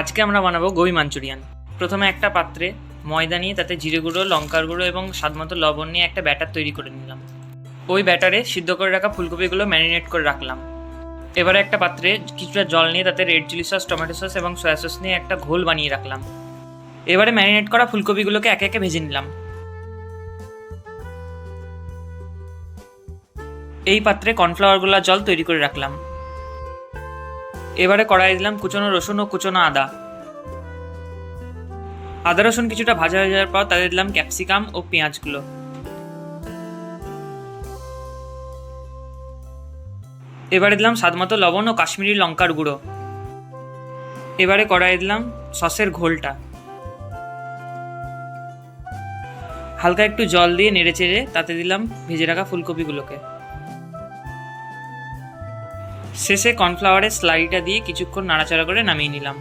আজকে আমরা বানাবো গোবি মাঞ্চুরিয়ান। প্রথমে একটা পাত্রে ময়দা নিয়ে তাতে জিরে গুঁড়ো, লঙ্কার গুঁড়ো এবং স্বাদমতো লবণ নিয়ে একটা ব্যাটার তৈরি করে নিলাম। ওই ব্যাটারে সিদ্ধ করে রাখা ফুলকপিগুলো ম্যারিনেট করে রাখলাম। এবারে একটা পাত্রে কিছুটা জল নিয়ে তাতে red chilli sauce, tomato sauce এবং সয়া সস নিয়ে একটা ঘোল বানিয়ে রাখলাম। এবারে ম্যারিনেট করা ফুলকপিগুলোকে একে একে ভেজে নিলাম। এই পাত্রে কর্নফ্লাওয়ার গোলা জল তৈরি করে রাখলাম। এবারে কড়াই দিলাম কুচনো রসুন ও কুচনো আদা। আদা রসুন কিছুটা ভাজা হয়ে যাওয়ার পর তাতে দিলাম ক্যাপসিকাম ও পেঁয়াজগুলো। এবারে দিলাম স্বাদমতো লবণ ও কাশ্মীরি লঙ্কার গুঁড়ো। এবারে কড়াইয়ে দিলাম সসের ঘোলটা। হালকা একটু জল দিয়ে নেড়ে চেড়ে তাতে দিলাম ভেজে রাখা ফুলকপিগুলোকে। শেষে কর্নফ্লাওয়ারের স্লারিটা দিয়ে কিছুক্ষণ নাড়াচাড়া করে নামিয়ে নিলাম।